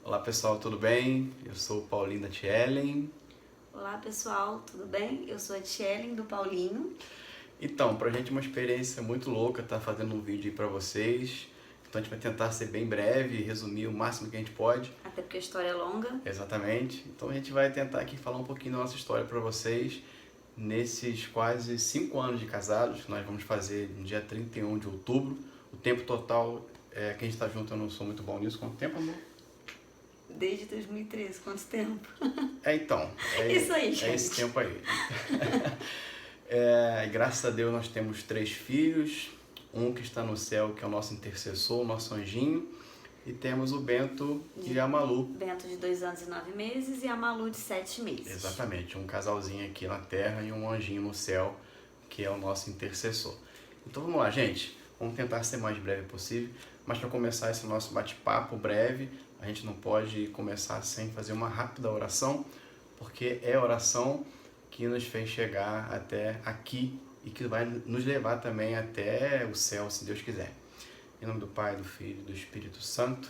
Olá pessoal, tudo bem? Eu sou o Paulinho da Tielen. Olá pessoal, tudo bem? Eu sou a Tielen do Paulinho. Então, pra gente é uma experiência muito louca estar fazendo um vídeo aí pra vocês. Então a gente vai tentar ser bem breve e resumir o máximo que a gente pode. Até porque a história é longa. Exatamente. Então a gente vai tentar aqui falar um pouquinho da nossa história pra vocês. Nesses quase 5 anos de casados, que nós vamos fazer no dia 31 de outubro. O tempo total que a gente tá junto, eu não sou muito bom nisso. Quanto tempo, amor? Desde 2013, quanto tempo? Então, Isso aí, é gente. esse tempo aí. Graças a Deus nós temos 3 filhos, um que está no céu, que é o nosso intercessor, o nosso anjinho, e temos o Bento e a Malu. Bento de 2 anos e 9 meses e a Malu de 7 meses. Exatamente, um casalzinho aqui na terra e um anjinho no céu, que é o nosso intercessor. Então vamos lá, gente, vamos tentar ser o mais breve possível, mas para começar esse nosso bate-papo breve, a gente não pode começar sem fazer uma rápida oração, porque é a oração que nos fez chegar até aqui e que vai nos levar também até o céu, se Deus quiser. Em nome do Pai, do Filho e do Espírito Santo.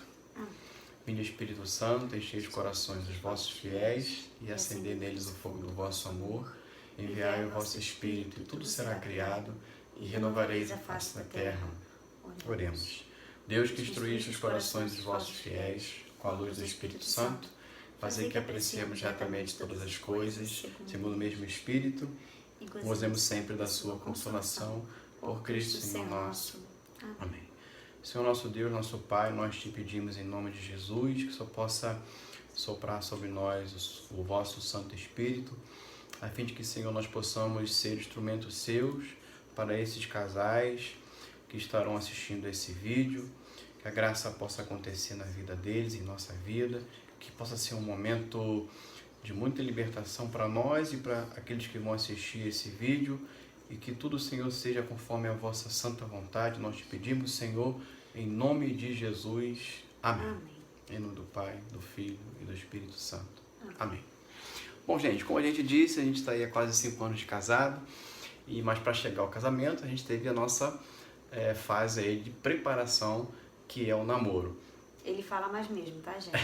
Vinde, Espírito Santo, enchei os corações dos vossos fiéis e acendei neles o fogo do vosso amor. Enviai o vosso Espírito e tudo será criado e renovareis a face da terra. Oremos. Deus que instruíste os corações dos vossos fiéis com a luz do Espírito Santo, fazei que apreciemos retamente todas as coisas, segundo o mesmo Espírito, e gozemos sempre da sua consolação, por Cristo Senhor nosso. Amém. Senhor nosso Deus, nosso Pai, nós te pedimos em nome de Jesus que o Senhor possa soprar sobre nós o vosso Santo Espírito, a fim de que, Senhor, nós possamos ser instrumentos seus para esses casais que estarão assistindo esse vídeo, que a graça possa acontecer na vida deles, em nossa vida, que possa ser um momento de muita libertação para nós e para aqueles que vão assistir esse vídeo, e que tudo, Senhor, seja conforme a vossa santa vontade. Nós te pedimos, Senhor, em nome de Jesus. Amém. Amém. Em nome do Pai, do Filho e do Espírito Santo. Amém. Bom, gente, como a gente disse, a gente está aí há quase 5 anos de casado, mas para chegar ao casamento, a gente teve a nossa fase aí de preparação, que é o namoro. Ele fala mais mesmo, tá, gente?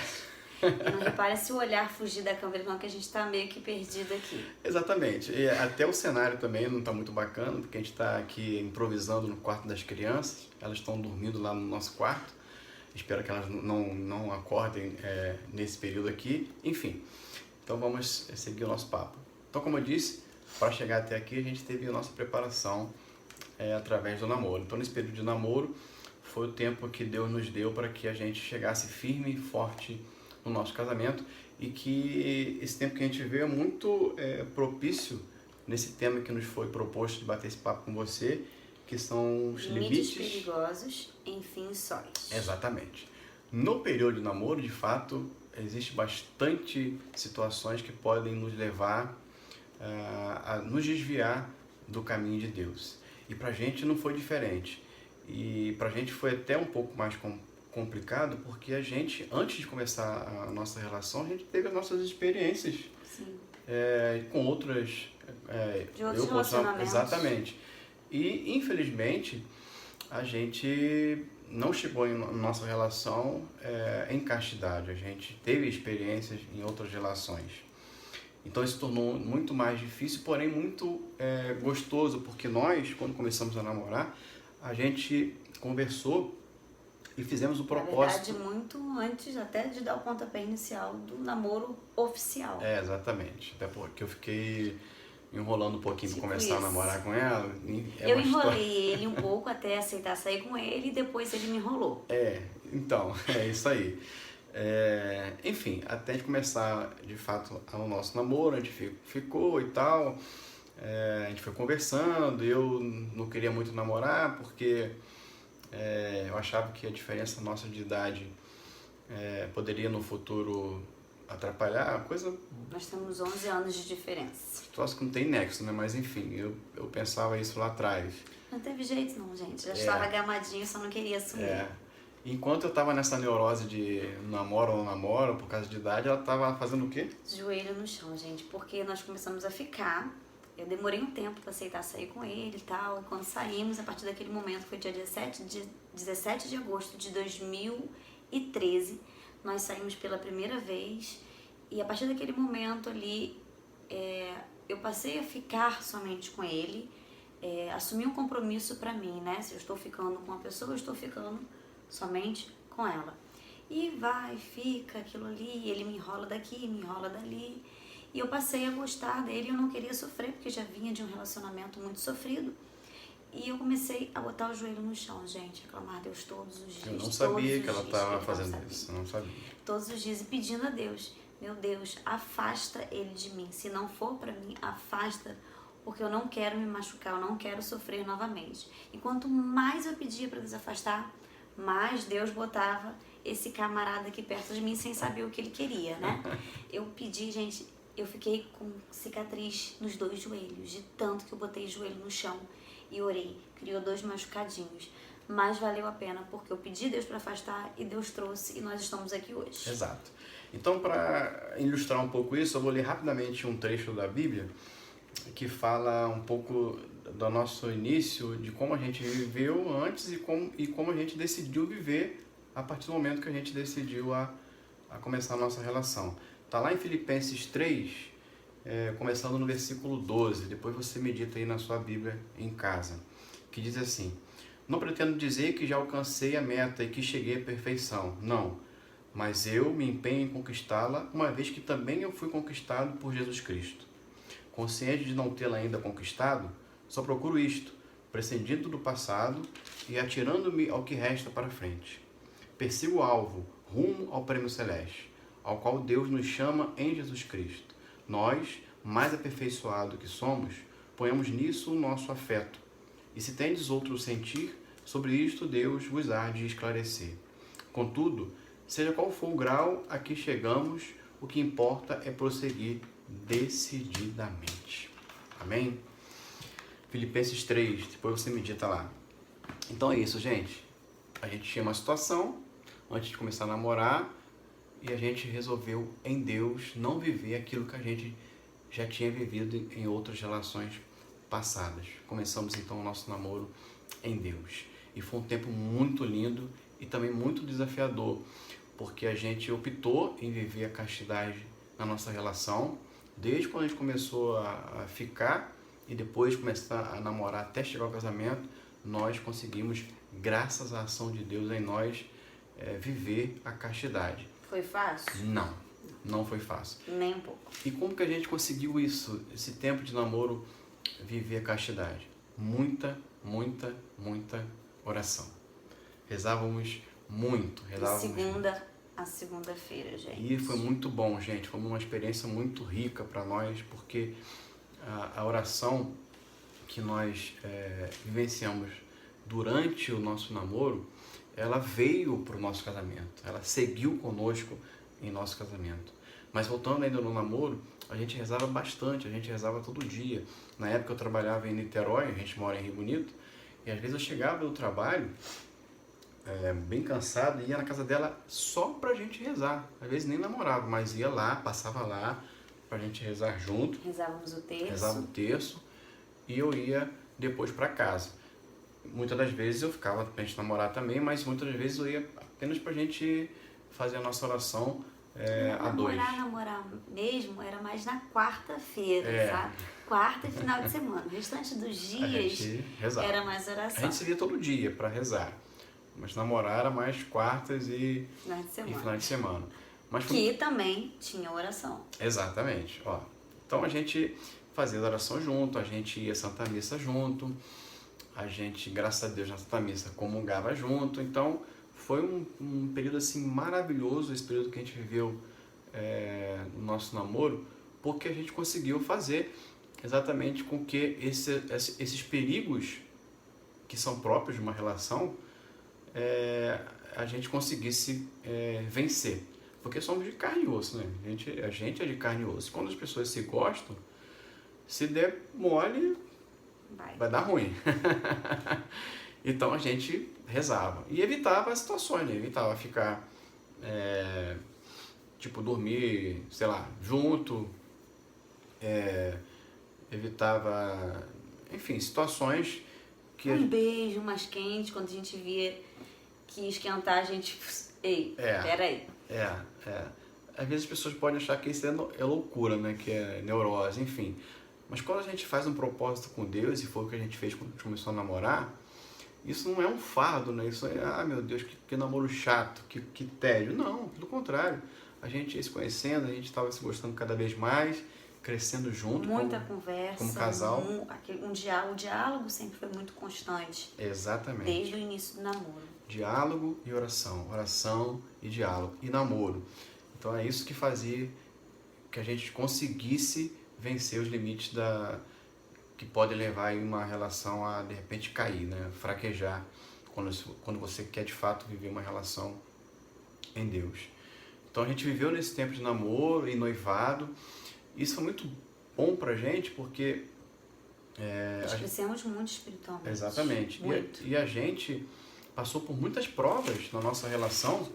E não repare se o olhar fugir da câmera, não, que a gente tá meio que perdido aqui. Exatamente. E até o cenário também não está muito bacana, porque a gente está aqui improvisando no quarto das crianças. Elas estão dormindo lá no nosso quarto. Espero que elas não acordem nesse período aqui. Enfim, então vamos seguir o nosso papo. Então, como eu disse, para chegar até aqui a gente teve a nossa preparação através do namoro. Então, nesse período de namoro, foi o tempo que Deus nos deu para que a gente chegasse firme e forte no nosso casamento, e que esse tempo que a gente vê é muito propício nesse tema que nos foi proposto de bater esse papo com você, que são os limites perigosos em fins sóis. Exatamente. No período de namoro, de fato, existe bastante situações que podem nos levar a nos desviar do caminho de Deus. E pra gente não foi diferente. E pra gente foi até um pouco mais complicado, porque a gente, antes de começar a nossa relação, a gente teve as nossas experiências com outras... de outros relacionamentos. Exatamente. E, infelizmente, a gente não chegou em nossa relação em castidade. A gente teve experiências em outras relações. Então isso tornou muito mais difícil, porém muito gostoso, porque nós, quando começamos a namorar, a gente conversou e fizemos o propósito. Na verdade, muito antes até de dar o pontapé inicial do namoro oficial. Exatamente. Até porque eu fiquei enrolando um pouquinho para começar isso. a namorar com ela. Eu enrolei ele um pouco até aceitar sair com ele, e depois ele me enrolou. Então, é isso aí. Enfim, até de começar de fato o nosso namoro, a gente ficou e tal, a gente foi conversando. Eu não queria muito namorar porque eu achava que a diferença nossa de idade poderia no futuro atrapalhar a coisa. Nós temos 11 anos de diferença. Troço que não tem nexo, né? Mas enfim, eu pensava isso lá atrás. Não teve jeito não, gente. Já estava gamadinho, só não queria assumir. Enquanto eu tava nessa neurose de namoro ou não namoro, por causa de idade, ela tava fazendo o quê? Joelho no chão, gente, porque nós começamos a ficar. Eu demorei um tempo para aceitar sair com ele e tal. E quando saímos, a partir daquele momento, foi dia 17 de agosto de 2013, nós saímos pela primeira vez e a partir daquele momento ali, eu passei a ficar somente com ele, assumi um compromisso para mim, né? Se eu estou ficando com uma pessoa, eu estou ficando somente com ela. E vai, fica aquilo ali, ele me enrola daqui, me enrola dali. E eu passei a gostar dele e eu não queria sofrer, porque já vinha de um relacionamento muito sofrido. E eu comecei a botar o joelho no chão, gente, a clamar a Deus todos os dias. Eu não sabia que ela estava fazendo isso, eu não sabia. Todos os dias e pedindo a Deus, meu Deus, afasta ele de mim. Se não for para mim, afasta, porque eu não quero me machucar, eu não quero sofrer novamente. E quanto mais eu pedia para Deus afastar, mais Deus botava esse camarada aqui perto de mim sem saber o que ele queria, né? Eu pedi, gente, eu fiquei com cicatriz nos 2 joelhos, de tanto que eu botei o joelho no chão e orei. Criou 2 machucadinhos. Mas valeu a pena, porque eu pedi Deus para afastar e Deus trouxe e nós estamos aqui hoje. Exato. Então, para ilustrar um pouco isso, eu vou ler rapidamente um trecho da Bíblia que fala um pouco do nosso início, de como a gente viveu antes e como a gente decidiu viver a partir do momento que a gente decidiu a começar a nossa relação. Está lá em Filipenses 3, começando no versículo 12, depois você medita aí na sua Bíblia em casa, que diz assim: não pretendo dizer que já alcancei a meta e que cheguei à perfeição, não, mas eu me empenho em conquistá-la, uma vez que também eu fui conquistado por Jesus Cristo. Consciente de não tê-la ainda conquistado, só procuro isto, prescindindo do passado e atirando-me ao que resta para frente. Persigo o alvo, rumo ao prêmio celeste, ao qual Deus nos chama em Jesus Cristo. Nós, mais aperfeiçoados que somos, ponhamos nisso o nosso afeto. E se tendes outro sentir, sobre isto Deus vos há de esclarecer. Contudo, seja qual for o grau a que chegamos, o que importa é prosseguir decididamente. Amém? Filipenses 3, depois você medita lá. Então é isso, gente. A gente tinha uma situação antes de começar a namorar e a gente resolveu em Deus não viver aquilo que a gente já tinha vivido em outras relações passadas. Começamos então o nosso namoro em Deus. E foi um tempo muito lindo e também muito desafiador, porque a gente optou em viver a castidade na nossa relação, desde quando a gente começou a ficar e depois começar a namorar até chegar ao casamento, nós conseguimos, graças à ação de Deus em nós, viver a castidade. Foi fácil? Não, não foi fácil. Nem um pouco. E como que a gente conseguiu isso, esse tempo de namoro, viver a castidade? Muita, muita, muita oração. Rezávamos muito, rezávamos De segunda a segunda-feira, gente. E foi muito bom, gente. Foi uma experiência muito rica para nós, porque a oração que nós vivenciamos durante o nosso namoro, ela veio para o nosso casamento. Ela seguiu conosco em nosso casamento. Mas voltando ainda no namoro, a gente rezava bastante, a gente rezava todo dia. Na época eu trabalhava em Niterói, a gente mora em Rio Bonito, e às vezes eu chegava do trabalho bem cansado e ia na casa dela só pra gente rezar. Às vezes nem namorava, mas ia lá, passava lá pra gente rezar junto. Rezávamos o terço. Rezava o terço e eu ia depois pra casa. Muitas das vezes eu ficava pra gente namorar também, mas muitas das vezes eu ia apenas pra gente fazer a nossa oração a dois. Namorar mesmo era mais na quarta-feira, sabe? Quarta e final de semana. O restante dos dias era mais oração. A gente se via todo dia pra rezar. Mas namorar era mais quartas e final de semana. Mas que também tinha oração. Exatamente. Ó, então a gente fazia a oração junto, a gente ia à Santa Missa junto, a gente, graças a Deus, na Santa Missa comungava junto. Então foi um período assim maravilhoso, esse período que a gente viveu no nosso namoro, porque a gente conseguiu fazer exatamente com que esses perigos que são próprios de uma relação a gente conseguisse vencer. Porque somos de carne e osso, né? A gente é de carne e osso. Quando as pessoas se gostam, se der mole, vai dar ruim. Então a gente rezava. E evitava as situações, né? Evitava ficar, dormir, sei lá, junto. Evitava, enfim, situações que... Um beijo mais quente, quando a gente via que ia esquentar, a gente... Ei, peraí. É. Às vezes as pessoas podem achar que isso é loucura, né? Que é neurose, enfim. Mas quando a gente faz um propósito com Deus, e foi o que a gente fez quando a gente começou a namorar, isso não é um fardo, né? Isso é, meu Deus, que namoro chato, que tédio. Não, pelo contrário. A gente ia se conhecendo, a gente estava se gostando cada vez mais, crescendo junto Muita conversa, como casal. O diálogo sempre foi muito constante. Exatamente. Desde o início do namoro. Diálogo e oração. Oração e diálogo. E namoro. Então é isso que fazia que a gente conseguisse vencer os limites que podem levar em uma relação a, de repente, cair, né? Fraquejar, quando você quer, de fato, viver uma relação em Deus. Então a gente viveu nesse tempo de namoro e noivado. Isso foi muito bom pra gente, porque... Nós crescemos muito espiritualmente. Exatamente. Muito. E a gente passou por muitas provas na nossa relação,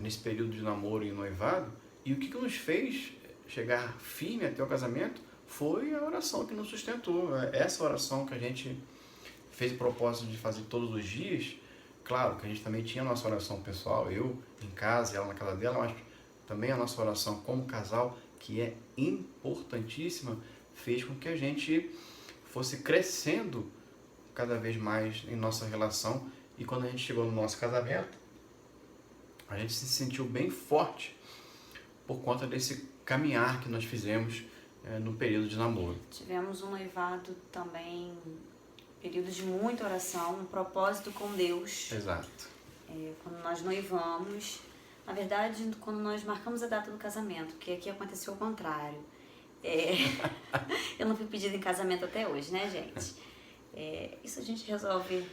nesse período de namoro e noivado. E o que nos fez chegar firme até o casamento foi a oração que nos sustentou. Essa oração que a gente fez o propósito de fazer todos os dias. Claro que a gente também tinha a nossa oração pessoal, eu em casa e ela na casa dela, mas também a nossa oração como casal, que é importantíssima, fez com que a gente fosse crescendo cada vez mais em nossa relação. E quando a gente chegou no nosso casamento, a gente se sentiu bem forte por conta desse caminhar que nós fizemos no período de namoro. Tivemos um noivado também, período de muita oração, um propósito com Deus. Exato. Quando nós noivamos, na verdade, quando nós marcamos a data do casamento, porque aqui aconteceu o contrário. Eu não fui pedida em casamento até hoje, né, gente? Isso a gente resolve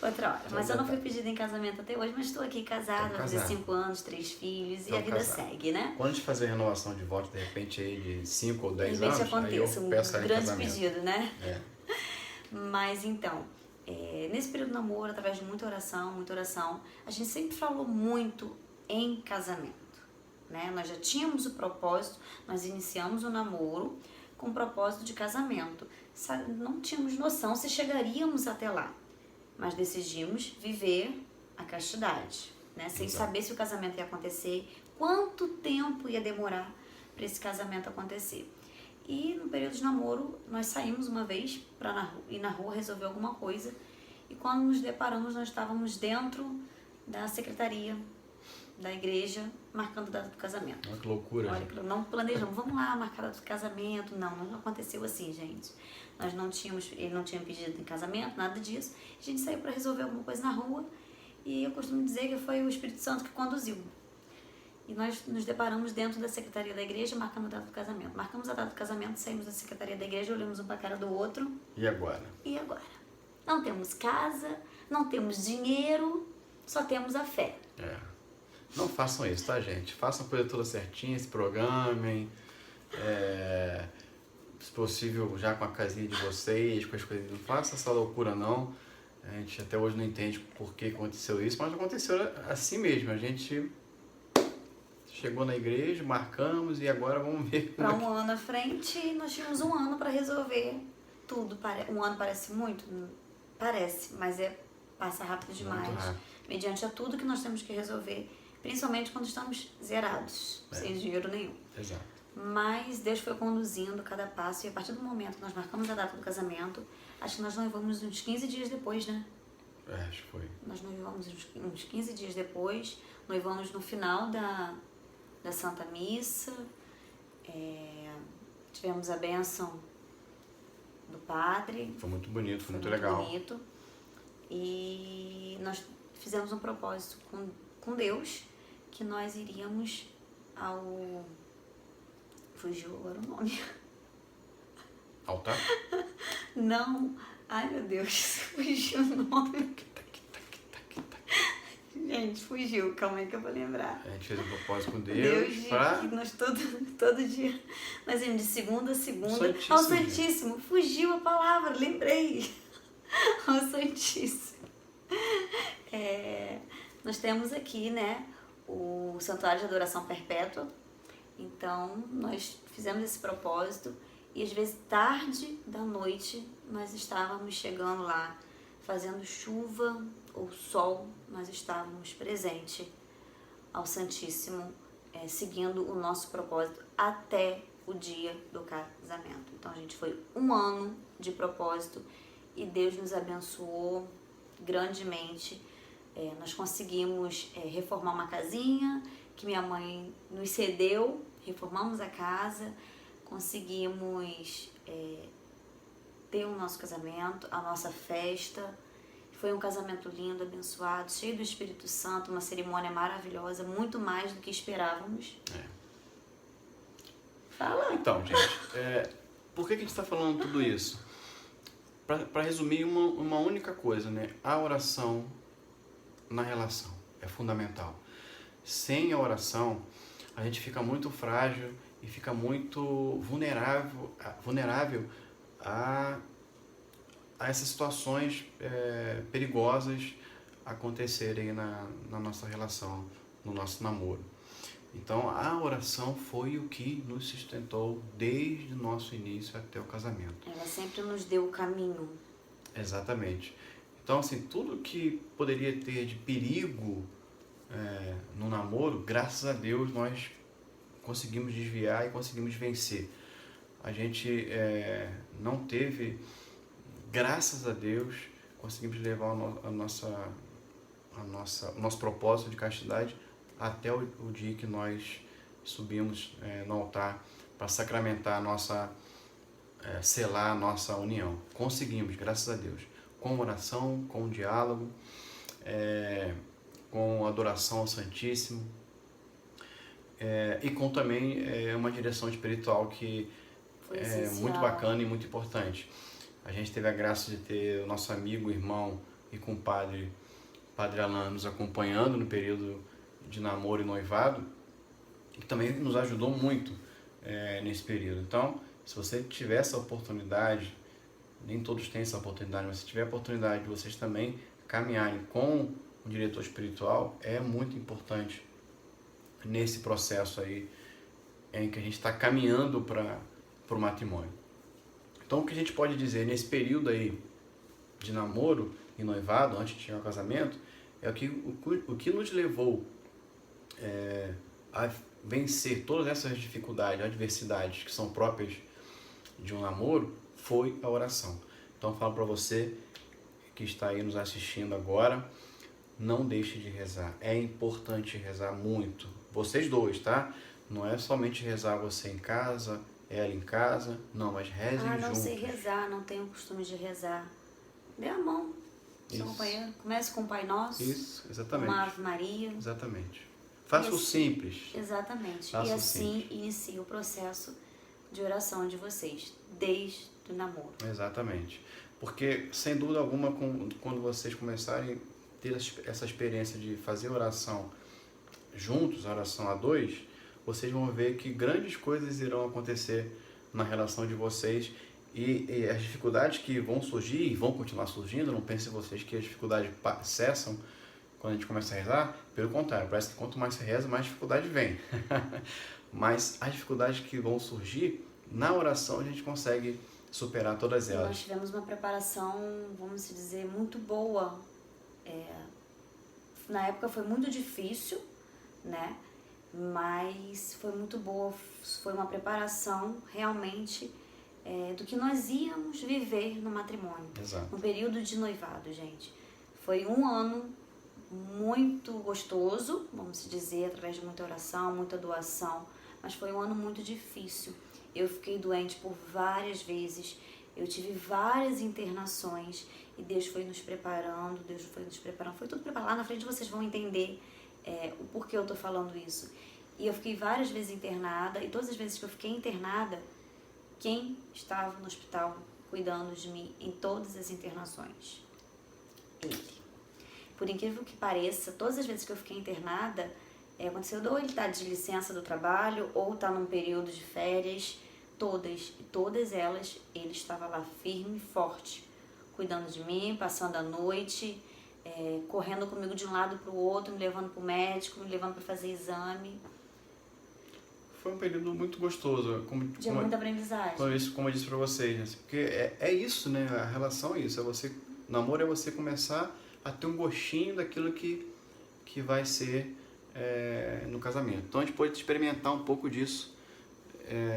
outra hora. Mas eu não fui pedida em casamento até hoje, mas estou aqui casada, vai fazer 5 anos, 3 filhos, e a vida segue, né? Quando a gente fazer a renovação de voto, de repente, aí de 5 ou 10 anos, acontece, aí eu peço ela em grande casamento. pedido, né? Mas então, nesse período de namoro, através de muita oração, a gente sempre falou muito em casamento, né? Nós já tínhamos o propósito, nós iniciamos o namoro com o propósito de casamento. Não tínhamos noção se chegaríamos até lá, mas decidimos viver a castidade, né? Sem saber se o casamento ia acontecer, quanto tempo ia demorar para esse casamento acontecer. E no período de namoro, nós saímos uma vez para ir na rua resolver alguma coisa. E quando nos deparamos, nós estávamos dentro da secretaria da igreja, marcando a data do casamento. Olha que loucura. Olha, não planejamos, vamos lá, marcar a data do casamento. Não aconteceu assim, gente. Nós não tínhamos, ele não tinha pedido em casamento, nada disso. A gente saiu para resolver alguma coisa na rua. E eu costumo dizer que foi o Espírito Santo que conduziu. E nós nos deparamos dentro da secretaria da igreja, marcando a data do casamento. Marcamos a data do casamento, saímos da secretaria da igreja, olhamos um para a cara do outro. E agora? E agora? Não temos casa, não temos dinheiro, só temos a fé. Não façam isso, tá, gente? Façam a coisa toda certinha, se programem. Se possível, já com a casinha de vocês, com as coisas. Não faça essa loucura, não. A gente até hoje não entende por que aconteceu isso, mas aconteceu assim mesmo. A gente chegou na igreja, marcamos e agora vamos ver. Para um ano à frente, nós tínhamos um ano para resolver tudo. Um ano parece muito? Parece, mas passa rápido demais. Muito rápido. Mediante a tudo que nós temos que resolver, principalmente quando estamos zerados, sem dinheiro nenhum. Exato. Mas Deus foi conduzindo cada passo e a partir do momento que nós marcamos a data do casamento, acho que nós noivamos uns 15 dias depois, né? Acho que foi. Nós noivamos uns 15 dias depois, noivamos no final da Santa Missa, tivemos a bênção do padre. Foi muito bonito, foi muito legal. legal. Bonito. E nós fizemos um propósito com Deus, que nós iríamos ao... Fugiu agora o nome. Altar? Não. Ai, meu Deus. Fugiu o nome. Gente, fugiu. Calma aí que eu vou lembrar. A gente fez um propósito com Deus pra... que nós todo dia... Nós íamos de segunda a segunda Santíssimo. ao Santíssimo. Fugiu a palavra, lembrei. Ao Santíssimo. Nós temos aqui, né, o Santuário de Adoração Perpétua. Então, nós fizemos esse propósito e às vezes tarde da noite nós estávamos chegando lá, fazendo chuva ou sol, nós estávamos presentes ao Santíssimo, seguindo o nosso propósito até o dia do casamento. Então, a gente foi um ano de propósito e Deus nos abençoou grandemente. Nós conseguimos reformar uma casinha que minha mãe nos cedeu, reformamos a casa, conseguimos ter o nosso casamento, a nossa festa. Foi um casamento lindo, abençoado, cheio do Espírito Santo, uma cerimônia maravilhosa, muito mais do que esperávamos. Fala! Então, gente, por que a gente está falando tudo isso? Para resumir uma única coisa, né? A oração na relação é fundamental. Sem a oração, a gente fica muito frágil e fica muito vulnerável a essas situações perigosas acontecerem na nossa relação, no nosso namoro. Então, a oração foi o que nos sustentou desde o nosso início até o casamento. Ela sempre nos deu o caminho. Exatamente. Então, assim, tudo que poderia ter de perigo no namoro, graças a Deus, nós conseguimos desviar e conseguimos vencer. A gente não teve, graças a Deus, conseguimos levar o nosso propósito de castidade até o dia que nós subimos no altar para sacramentar selar a nossa união. Conseguimos, graças a Deus, com oração, com diálogo, com adoração ao Santíssimo, e com também uma direção espiritual que é muito bacana e muito importante. A gente teve a graça de ter o nosso amigo, irmão e compadre, Padre Alan, nos acompanhando no período de namoro e noivado, e também nos ajudou muito nesse período. Então, se você tiver essa oportunidade, nem todos têm essa oportunidade, mas se tiver a oportunidade de vocês também caminharem com um diretor espiritual, é muito importante nesse processo aí em que a gente está caminhando para o matrimônio. Então, o que a gente pode dizer nesse período aí de namoro e noivado, antes de chegar ao casamento, é o que nos levou a vencer todas essas dificuldades, adversidades que são próprias de um namoro, foi a oração. Então, eu falo para você que está aí nos assistindo agora, não deixe de rezar. É importante rezar muito. Vocês dois, tá? Não é somente rezar você em casa, ela em casa, não, mas rezem juntos. Não sei rezar, não tenho o costume de rezar. Dê a mão, seu companheiro. Comece com o Pai Nosso. Isso, exatamente. Uma Ave Maria. Exatamente. Faça o simples. Exatamente. Faça e o assim simples. inicia o processo de oração de vocês, desde o namoro. Exatamente. Porque, sem dúvida alguma, quando vocês começarem a ter essa experiência de fazer oração juntos, oração a dois, vocês vão ver que grandes coisas irão acontecer na relação de vocês e as dificuldades que vão surgir e vão continuar surgindo, não pensem vocês que as dificuldades cessam quando a gente começa a rezar, pelo contrário, parece que quanto mais você reza, mais dificuldade vem. Mas as dificuldades que vão surgir, na oração a gente consegue superar todas elas. Nós tivemos uma preparação, vamos dizer, muito boa. Na época foi muito difícil, né? Mas foi muito boa, foi uma preparação realmente do que nós íamos viver no matrimônio. Exato. No período de noivado, gente. Foi um ano muito gostoso, vamos dizer, através de muita oração, muita doação, mas foi um ano muito difícil. Eu fiquei doente por várias vezes, eu tive várias internações e Deus foi nos preparando, foi tudo preparado. Lá na frente vocês vão entender o porquê eu tô falando isso. E eu fiquei várias vezes internada, e todas as vezes que eu fiquei internada, quem estava no hospital cuidando de mim em todas as internações? Ele. Por incrível que pareça, todas as vezes que eu fiquei internada, aconteceu ou ele tá de licença do trabalho, ou tá num período de férias, todas elas, ele estava lá firme e forte, cuidando de mim, passando a noite, correndo comigo de um lado para o outro, me levando para o médico, me levando para fazer exame. Foi um período muito gostoso. De muita aprendizagem. Como eu disse para vocês, né? Porque é isso, né? A relação é isso. Namoro é você começar a ter um gostinho daquilo que vai ser no casamento. Então a gente pode experimentar um pouco disso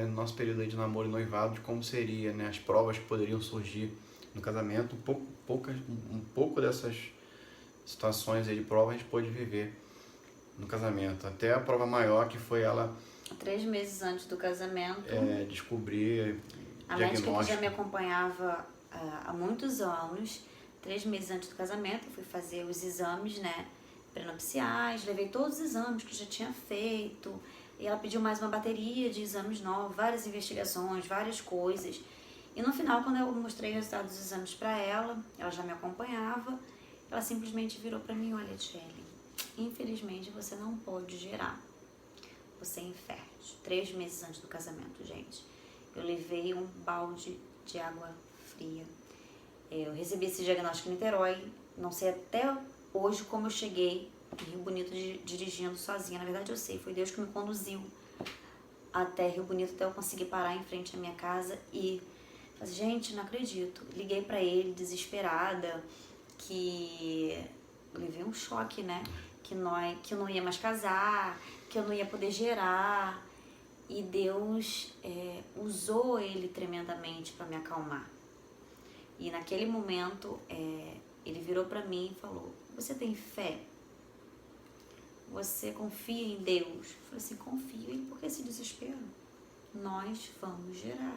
no nosso período aí de namoro e noivado, de como seria, né, as provas que poderiam surgir no casamento. Um pouco dessas situações aí de prova a gente pôde viver no casamento. Até a prova maior, que foi ela 3 meses antes do casamento, descobrir a médica que já me acompanhava há muitos anos, 3 meses antes do casamento, eu fui fazer os exames, né, prenupciais, levei todos os exames que eu já tinha feito, e ela pediu mais uma bateria de exames novos, várias investigações, várias coisas. E no final, quando eu mostrei o resultado dos exames para ela, ela já me acompanhava, ela simplesmente virou para mim: olha, Tchelle, infelizmente você não pode gerar, você é infértil. 3 meses antes do casamento, gente, eu levei um balde de água fria. Eu recebi esse diagnóstico em Niterói, não sei até hoje como eu cheguei em Rio Bonito dirigindo sozinha. Na verdade eu sei, foi Deus que me conduziu até Rio Bonito, até eu conseguir parar em frente à minha casa e falei: gente, não acredito. Liguei pra ele desesperada, que eu levei um choque, né, que eu não ia mais casar, que eu não ia poder gerar, e Deus usou ele tremendamente para me acalmar. E naquele momento ele virou para mim e falou: você tem fé? Você confia em Deus? Eu falei assim: confio. E por que esse desespero? Nós vamos gerar.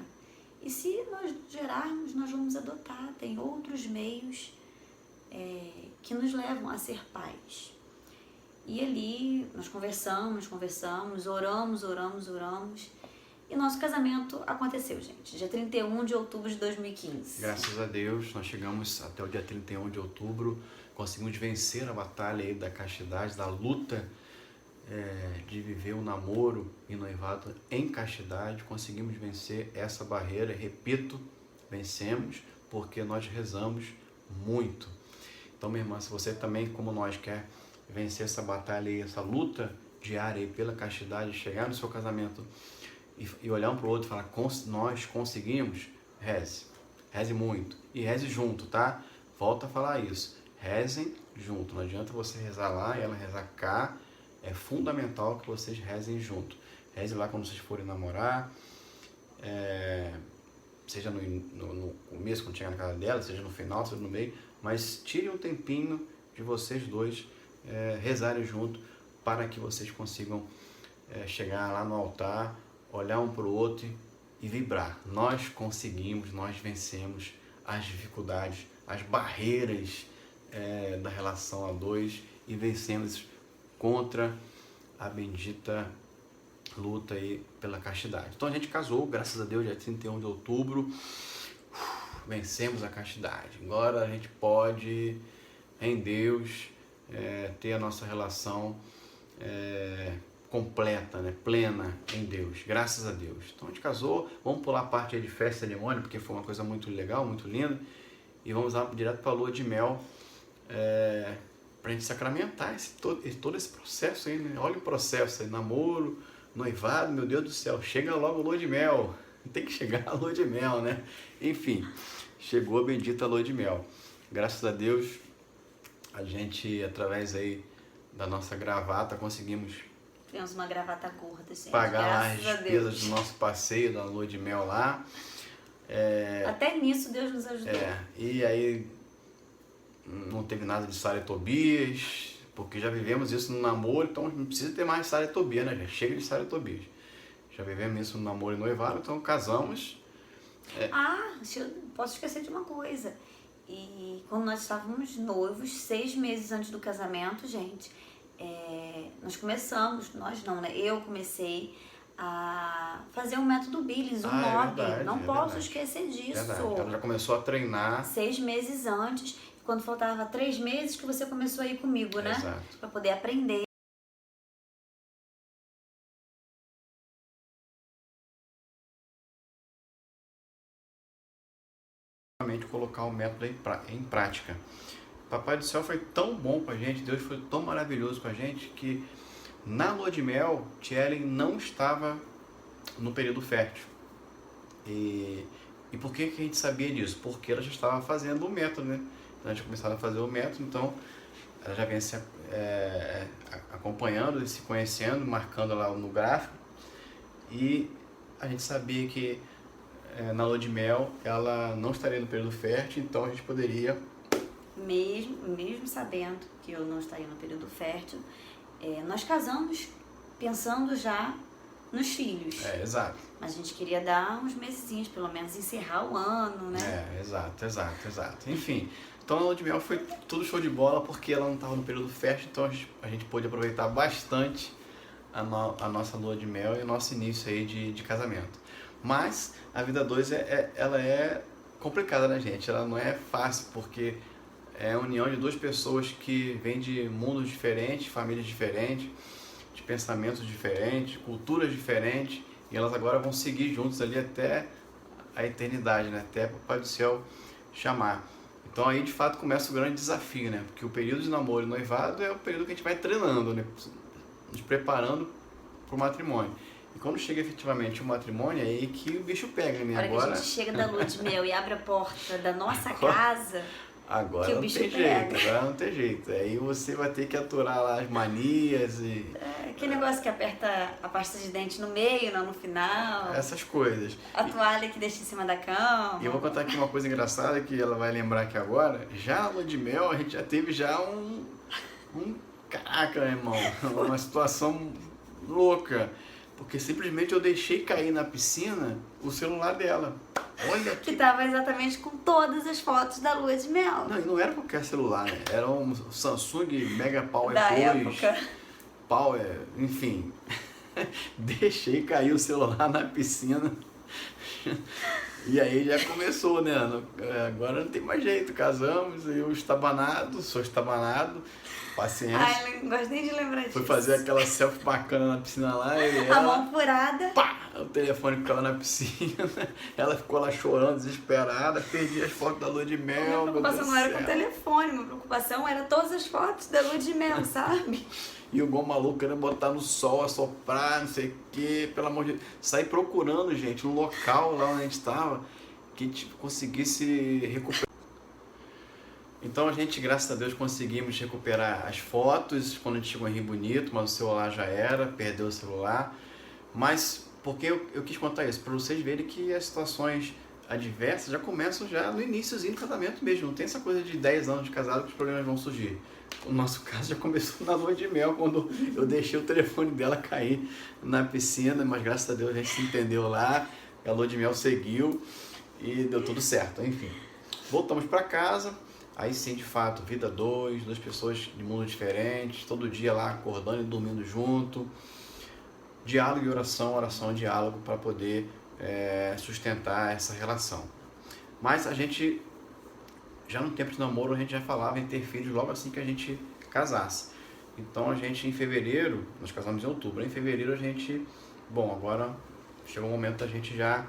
E se nós gerarmos, nós vamos adotar. Tem outros meios que nos levam a ser pais. E ali nós conversamos, oramos. E nosso casamento aconteceu, gente. Dia 31 de outubro de 2015. Graças a Deus, nós chegamos até o dia 31 de outubro. Conseguimos vencer a batalha aí da castidade, da luta de viver o namoro e noivado em castidade. Conseguimos vencer essa barreira. Repito, vencemos porque nós rezamos muito. Então, minha irmã, se você também, como nós, quer vencer essa batalha e essa luta diária pela castidade, chegar no seu casamento e olhar um para o outro e falar: nós conseguimos, reze muito e reze junto, tá? Volto a falar isso, rezem junto, não adianta você rezar lá e ela rezar cá, é fundamental que vocês rezem junto. Reze lá quando vocês forem namorar, seja no começo, quando chegar na casa dela, seja no final, seja no meio, mas tirem um tempinho de vocês dois rezarem junto, para que vocês consigam chegar lá no altar, olhar um para o outro e vibrar. Nós conseguimos, nós vencemos as dificuldades, as barreiras da relação a dois e vencemos contra a bendita luta aí pela castidade. Então a gente casou, graças a Deus, dia 31 de outubro, vencemos a castidade. Agora a gente pode, em Deus, ter a nossa relação completa, né? Plena em Deus, graças a Deus. Então a gente casou, vamos pular a parte aí de festa e cerimônia, porque foi uma coisa muito legal, muito linda, e vamos lá direto para a lua de mel, para a gente sacramentar todo esse processo aí, né? Olha o processo aí, namoro, noivado, meu Deus do céu, chega logo a lua de mel, tem que chegar a lua de mel, né? Enfim, chegou a bendita lua de mel. Graças a Deus, a gente, através aí da nossa gravata, conseguimos Tivemos uma gravata gorda, gente. pagar lá as Graças a despesas Deus. do nosso passeio da lua de mel lá. Até nisso Deus nos ajudou. E aí não teve nada de Sara e Tobias, porque já vivemos isso no namoro, então não precisa ter mais Sara e Tobias, né, gente? Chega de Sara e Tobias. Já vivemos isso no namoro e noivado, então casamos. Posso esquecer de uma coisa. E quando nós estávamos noivos, 6 meses antes do casamento, gente, nós começamos, nós não, né? Eu comecei a fazer um método Billings, um MOB. Verdade, não posso verdade. esquecer disso. Verdade. Então ela já começou a treinar. 6 meses antes, quando faltava 3 meses que você começou a ir comigo, né? Exato. Para poder aprender. Colocar o método em prática. Papai do Céu foi tão bom com a gente, Deus foi tão maravilhoso com a gente, que na lua de mel, Tchelle não estava no período fértil. E por que a gente sabia disso? Porque ela já estava fazendo o método, né? Então a gente começava a fazer o método, então ela já vem se acompanhando, se conhecendo, marcando lá no gráfico, e a gente sabia que na lua de mel ela não estaria no período fértil, então a gente poderia... Mesmo sabendo que eu não estaria no período fértil, nós casamos pensando já nos filhos. Exato. Mas a gente queria dar uns mesezinhos, pelo menos encerrar o ano, né? Exato. Enfim, então a lua de mel foi tudo show de bola, porque ela não estava no período fértil, então a gente pôde aproveitar bastante a nossa lua de mel e o nosso início aí de casamento. Mas a vida 2 ela é complicada, né, gente? Ela não é fácil, porque é a união de duas pessoas que vêm de mundos diferentes, famílias diferentes, de pensamentos diferentes, culturas diferentes, e elas agora vão seguir juntos ali até a eternidade, né? Até o Papai do Céu chamar. Então aí de fato começa o grande desafio, né? Porque o período de namoro e noivado é o período que a gente vai treinando, né? Nos preparando para o matrimônio. E quando chega efetivamente o matrimônio, é aí que o bicho pega, né? Agora que a gente chega da lua de mel e abre a porta da nossa casa... Agora que o não bicho tem pega. jeito, agora não tem jeito. Aí você vai ter que aturar lá as manias e... aquele negócio que aperta a pasta de dente no meio, não no final. Essas coisas. A toalha que deixa em cima da cama. E eu vou contar aqui uma coisa engraçada que ela vai lembrar aqui agora. Já a lua de mel, a gente já teve caraca, meu irmão, uma situação louca. Porque simplesmente eu deixei cair na piscina o celular dela. Olha que tava exatamente com todas as fotos da lua de mel. Não, e não era qualquer celular, né? Era um Samsung Mega Power da 2. Época. Power, enfim. Deixei cair o celular na piscina. E aí já começou, né? Agora não tem mais jeito, casamos, eu sou estabanado, paciência. Ai, não gosto nem de lembrar disso. Fui fazer aquela selfie bacana na piscina lá e a mão furada. Pá! O telefone ficava na piscina, ela ficou lá chorando, desesperada, perdi as fotos da lua de mel. Minha preocupação não era com o telefone, minha preocupação era todas as fotos da lua de mel, sabe? E o gol maluco querendo botar no sol, assoprar, não sei o que, pelo amor de Deus. Saí procurando, gente, um local lá onde a gente estava que tipo, conseguisse recuperar. Então a gente, graças a Deus, conseguimos recuperar as fotos quando a gente chegou em Rio Bonito, mas o celular já era, perdeu o celular. Mas por que eu quis contar isso? Para vocês verem que as situações adversas já começam já no iníciozinho do casamento mesmo. Não tem essa coisa de 10 anos de casado que os problemas vão surgir. O nosso caso já começou na lua de mel, quando eu deixei o telefone dela cair na piscina, mas graças a Deus a gente se entendeu lá, a lua de mel seguiu e deu tudo certo. Enfim, voltamos para casa, aí sim, de fato, vida 2, duas pessoas de mundos diferentes, todo dia lá acordando e dormindo junto, diálogo e oração, oração e diálogo para poder sustentar essa relação. Mas a gente... Já no tempo de namoro a gente já falava em ter filhos logo assim que a gente casasse. Então a gente em fevereiro, nós casamos em outubro, em fevereiro a gente, bom, agora chegou o momento da gente já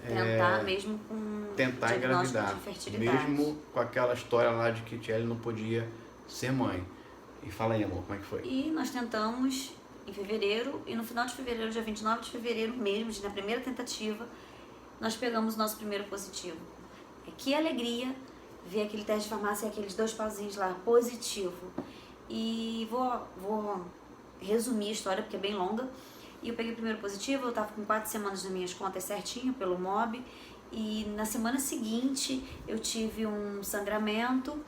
tentar mesmo com tentar engravidar, de fertilidade. mesmo com aquela história lá de que Tiele não podia ser mãe. E fala aí, amor, como é que foi? E nós tentamos em fevereiro, e no final de fevereiro, dia 29 de fevereiro mesmo, na primeira tentativa, nós pegamos o nosso primeiro positivo. Que alegria ver aquele teste de farmácia e aqueles 2 pauzinhos lá, positivo. E vou resumir a história, porque é bem longa. E eu peguei o primeiro positivo, eu tava com 4 semanas nas minhas contas certinho, pelo MOB. E na semana seguinte, eu tive um sangramento.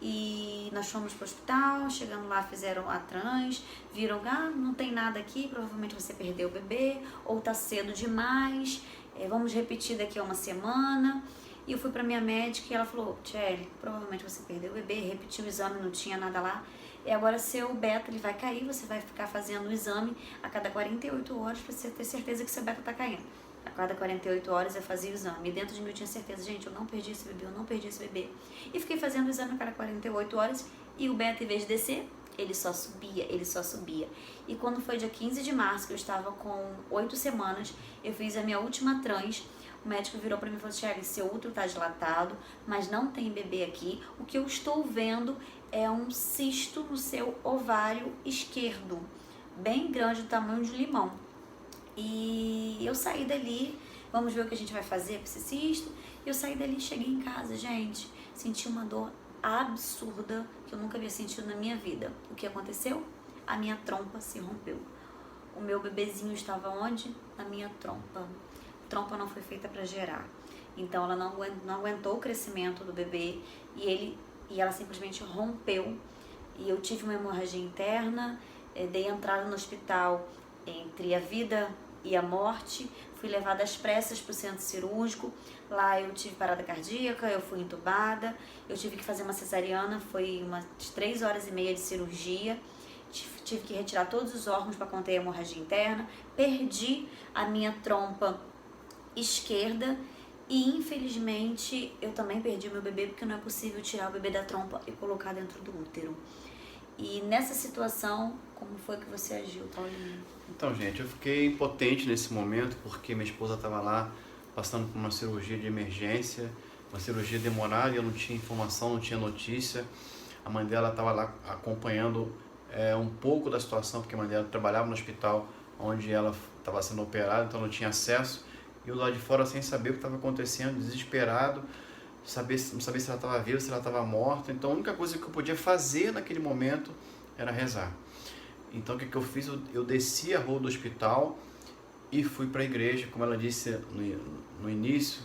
E nós fomos pro hospital, chegando lá fizeram a trans, viram, não tem nada aqui, provavelmente você perdeu o bebê, ou tá cedo demais, vamos repetir daqui a uma semana. E eu fui pra minha médica e ela falou, Tiele, provavelmente você perdeu o bebê, repetiu o exame, não tinha nada lá. E agora seu beta ele vai cair, você vai ficar fazendo o exame a cada 48 horas pra você ter certeza que seu beta tá caindo. A cada 48 horas eu fazia o exame. E dentro de mim eu tinha certeza, gente, eu não perdi esse bebê, eu não perdi esse bebê. E fiquei fazendo o exame a cada 48 horas e o beta, em vez de descer, ele só subia, ele só subia. E quando foi dia 15 de março, que eu estava com 8 semanas, eu fiz a minha última trans. O médico virou pra mim e falou, Tiele, seu útero tá dilatado, mas não tem bebê aqui. O que eu estou vendo é um cisto no seu ovário esquerdo, bem grande, do tamanho de um limão. E eu saí dali, vamos ver o que a gente vai fazer com esse cisto. Eu saí dali, cheguei em casa, gente, senti uma dor absurda que eu nunca havia sentido na minha vida. O que aconteceu? A minha trompa se rompeu. O meu bebezinho estava onde? Na minha trompa. Trompa não foi feita para gerar. Então ela não aguentou o crescimento do bebê e ela simplesmente rompeu. E eu tive uma hemorragia interna, dei entrada no hospital entre a vida e a morte. Fui levada às pressas para o centro cirúrgico. Lá eu tive parada cardíaca, eu fui entubada, eu tive que fazer uma cesariana, foi umas 3 horas e meia de cirurgia. Tive que retirar todos os órgãos para conter a hemorragia interna. Perdi a minha trompa esquerda e infelizmente eu também perdi o meu bebê, porque não é possível tirar o bebê da trompa e colocar dentro do útero. E nessa situação, como foi que você agiu, Paulinho? Então, gente, eu fiquei impotente nesse momento porque minha esposa estava lá passando por uma cirurgia de emergência, uma cirurgia demorada, e eu não tinha informação, não tinha notícia. A mãe dela estava lá acompanhando um pouco da situação, porque a mãe dela trabalhava no hospital onde ela estava sendo operada, então não tinha acesso. E eu lá de fora sem saber o que estava acontecendo, desesperado, não sabia se ela estava viva, se ela estava morta. Então a única coisa que eu podia fazer naquele momento era rezar. Então o que eu fiz? Eu desci a rua do hospital e fui para a igreja. Como ela disse no início,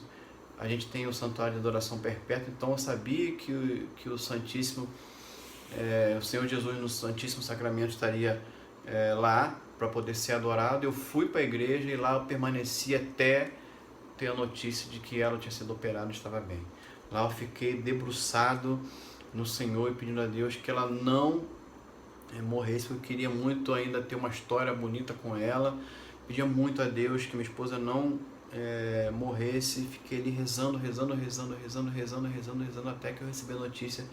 a gente tem o Santuário de Adoração Perpétua, então eu sabia que o Santíssimo, o Senhor Jesus no Santíssimo Sacramento estaria lá para poder ser adorado. Eu fui para a igreja e lá eu permaneci até ter a notícia de que ela tinha sido operada e estava bem. Lá eu fiquei debruçado no Senhor e pedindo a Deus que ela não morresse, porque eu queria muito ainda ter uma história bonita com ela. Pedia muito a Deus que minha esposa não morresse. Fiquei ali rezando, até que eu recebi a notícia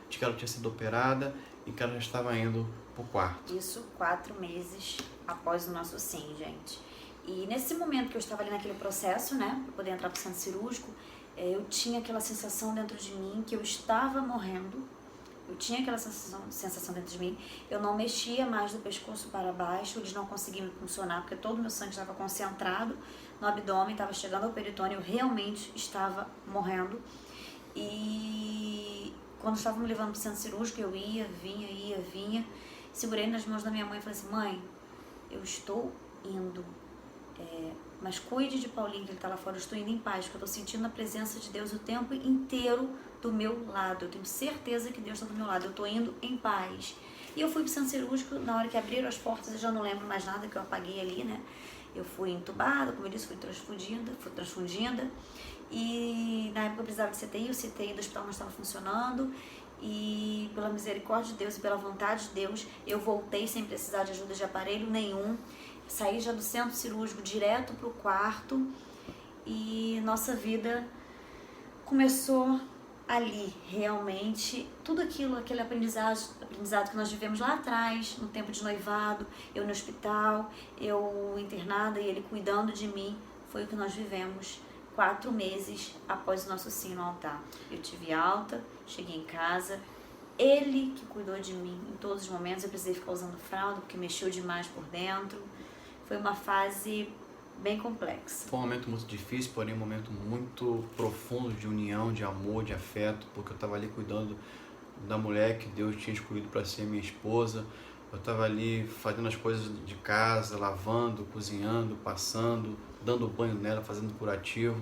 de que ela tinha sido operada e que ela já estava indo pro quarto. Isso 4 meses após o nosso sim, gente. E nesse momento que eu estava ali naquele processo, né, para poder entrar pro centro cirúrgico, eu tinha aquela sensação dentro de mim que eu estava morrendo. Eu tinha aquela sensação dentro de mim. Eu não mexia mais do pescoço para baixo, eles não conseguiam me funcionar, porque todo o meu sangue estava concentrado no abdômen, estava chegando ao peritônio, eu realmente estava morrendo. E quando estavam me levando para o centro cirúrgico, eu ia, vinha. Segurei nas mãos da minha mãe e falei assim: mãe, eu estou indo, mas cuide de Paulinho, que ele está lá fora, eu estou indo em paz, porque eu estou sentindo a presença de Deus o tempo inteiro do meu lado. Eu tenho certeza que Deus está do meu lado, eu estou indo em paz. E eu fui para o centro cirúrgico. Na hora que abriram as portas, eu já não lembro mais nada, que eu apaguei ali, né? Eu fui entubada, como eu disse, fui transfundida. E na época eu precisava de CTI, o CTI do hospital não estava funcionando. E pela misericórdia de Deus e pela vontade de Deus, eu voltei sem precisar de ajuda de aparelho nenhum. Saí já do centro cirúrgico direto para o quarto. E nossa vida começou ali, realmente. Tudo aquilo, aquele aprendizado que nós vivemos lá atrás, no tempo de noivado, eu no hospital, eu internada e ele cuidando de mim, foi o que nós vivemos 4 meses após o nosso sim no altar. Eu tive alta, cheguei em casa, ele que cuidou de mim em todos os momentos. Eu precisei ficar usando fralda porque mexeu demais por dentro. Foi uma fase bem complexa. Foi um momento muito difícil, porém um momento muito profundo de união, de amor, de afeto, porque eu estava ali cuidando da mulher que Deus tinha escolhido para ser minha esposa. Eu estava ali fazendo as coisas de casa, lavando, cozinhando, passando, dando banho nela, fazendo curativo,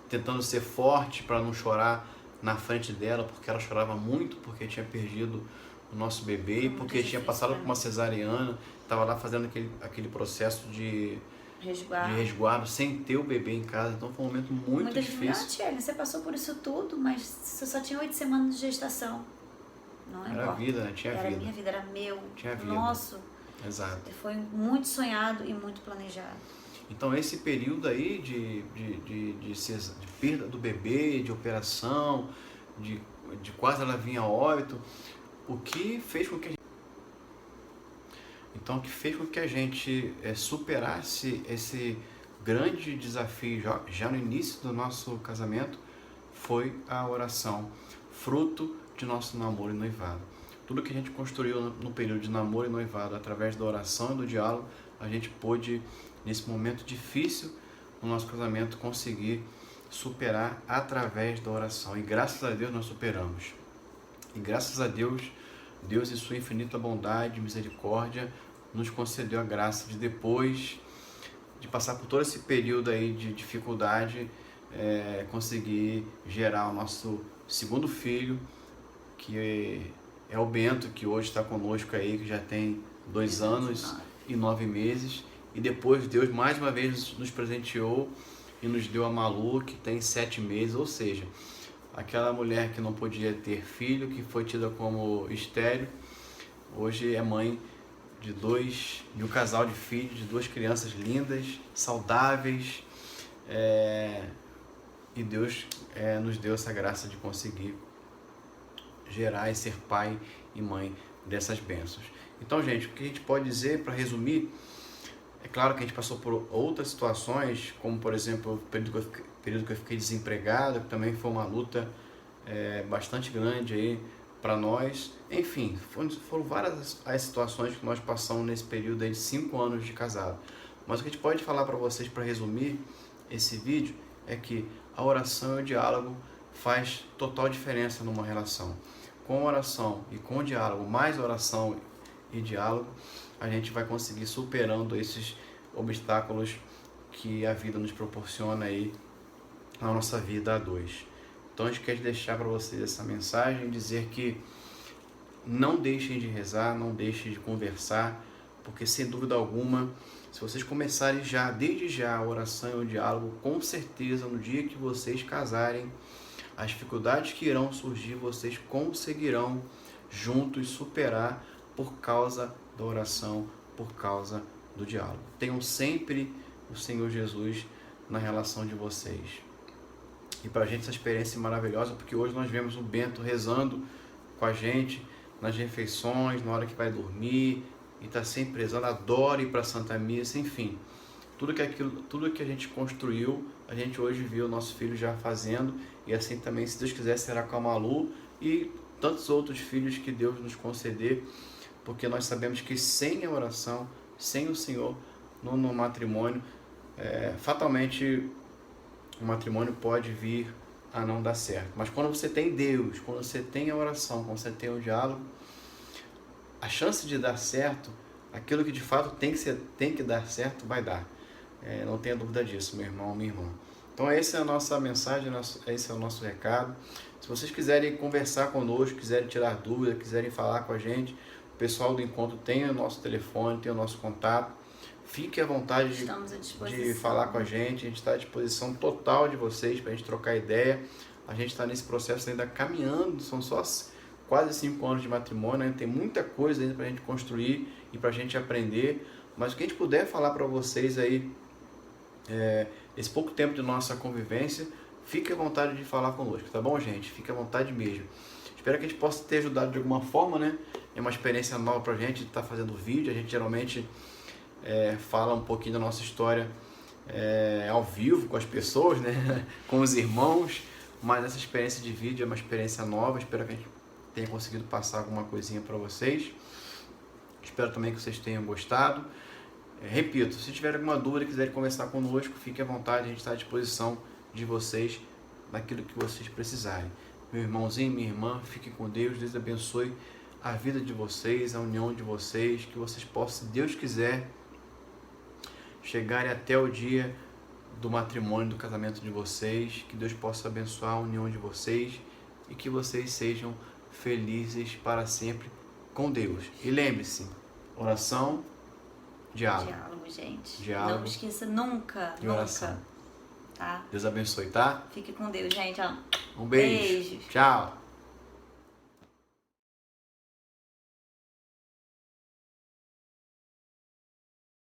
tentando ser forte para não chorar na frente dela, porque ela chorava muito porque tinha perdido o nosso bebê e porque tinha passado por uma cesariana. Estava lá fazendo aquele processo de resguardo sem ter o bebê em casa. Então foi um momento muito difícil. Tiele, você passou por isso tudo, mas você só tinha 8 semanas de gestação. Não era importa. Vida, né? Tinha era vida. Minha vida, era meu, tinha vida. nosso. Exato. Foi muito sonhado e muito planejado. Então esse período aí de perda do bebê, de operação, de quase ela vir a óbito, o que fez com que a gente superasse esse grande desafio já no início do nosso casamento foi a oração, fruto de nosso namoro e noivado. Tudo que a gente construiu no período de namoro e noivado, através da oração e do diálogo, a gente pôde, nesse momento difícil no nosso casamento, conseguir superar através da oração. E graças a Deus nós superamos. E graças a Deus, Deus em sua infinita bondade e misericórdia nos concedeu a graça de depois de passar por todo esse período aí de dificuldade, conseguir gerar o nosso segundo filho, que é o Bento, que hoje está conosco aí, que já tem 2 anos e 9 meses. E depois Deus mais uma vez nos presenteou e nos deu a Malu, que tem 7 meses, ou seja, aquela mulher que não podia ter filho, que foi tida como estéril, hoje é mãe de um casal de filhos, de 2 crianças lindas, saudáveis, e Deus nos deu essa graça de conseguir gerar e ser pai e mãe dessas bênçãos. Então, gente, o que a gente pode dizer, para resumir, é claro que a gente passou por outras situações, como por exemplo o período que eu fiquei desempregado, que também foi uma luta bastante grande aí para nós. Enfim, foram várias as situações que nós passamos nesse período aí de 5 anos de casado. Mas o que a gente pode falar para vocês, para resumir esse vídeo, é que a oração e o diálogo faz total diferença numa relação. Com oração e com diálogo, mais oração e diálogo, a gente vai conseguir superando esses obstáculos que a vida nos proporciona aí na nossa vida a 2. Então a gente quer deixar para vocês essa mensagem, dizer que não deixem de rezar, não deixem de conversar, porque sem dúvida alguma, se vocês começarem desde já a oração e o diálogo, com certeza no dia que vocês casarem, as dificuldades que irão surgir, vocês conseguirão juntos superar por causa da oração, por causa do diálogo. Tenham sempre o Senhor Jesus na relação de vocês. E para a gente essa experiência é maravilhosa, porque hoje nós vemos o Bento rezando com a gente nas refeições, na hora que vai dormir, e está sempre rezando, adora ir para a Santa Missa, enfim. Tudo que a gente construiu, a gente hoje viu o nosso filho já fazendo, e assim também, se Deus quiser, será com a Malu e tantos outros filhos que Deus nos conceder, porque nós sabemos que sem a oração, sem o Senhor no matrimônio, fatalmente o matrimônio pode vir a não dar certo. Mas quando você tem Deus, quando você tem a oração, quando você tem o diálogo, a chance de dar certo, aquilo que de fato tem que dar certo, vai dar. Não tenha dúvida disso, meu irmão, minha irmã. Então essa é a nossa mensagem, esse é o nosso recado. Se vocês quiserem conversar conosco, quiserem tirar dúvidas, quiserem falar com a gente, o pessoal do encontro tem o nosso telefone, tem o nosso contato. Fique à vontade de falar com a gente está à disposição total de vocês para a gente trocar ideia. A gente está nesse processo ainda caminhando, são só quase 5 anos de matrimônio, né? Tem muita coisa ainda para a gente construir e para a gente aprender, mas o que a gente puder falar para vocês aí, esse pouco tempo de nossa convivência, fique à vontade de falar conosco, tá bom, gente? Fique à vontade mesmo. Espero que a gente possa ter ajudado de alguma forma, né? É uma experiência nova para a gente estar fazendo vídeo, a gente geralmente fala um pouquinho da nossa história ao vivo com as pessoas, né? Com os irmãos, mas essa experiência de vídeo é uma experiência nova. Espero que a gente tenha conseguido passar alguma coisinha para vocês. Espero também que vocês tenham gostado. Repito, se tiver alguma dúvida e quiserem conversar conosco, fique à vontade, a gente está à disposição de vocês naquilo que vocês precisarem. Meu irmãozinho, minha irmã, fiquem com Deus, Deus abençoe a vida de vocês, a união de vocês, que vocês possam, se Deus quiser, chegarem até o dia do matrimônio, do casamento de vocês, que Deus possa abençoar a união de vocês e que vocês sejam felizes para sempre com Deus. E lembre-se, oração, diálogo. Diálogo, gente. Diálogo. Não esqueça nunca, E oração. Tá? Deus abençoe, tá? Fique com Deus, gente. Ó. Um beijo. Beijos. Tchau.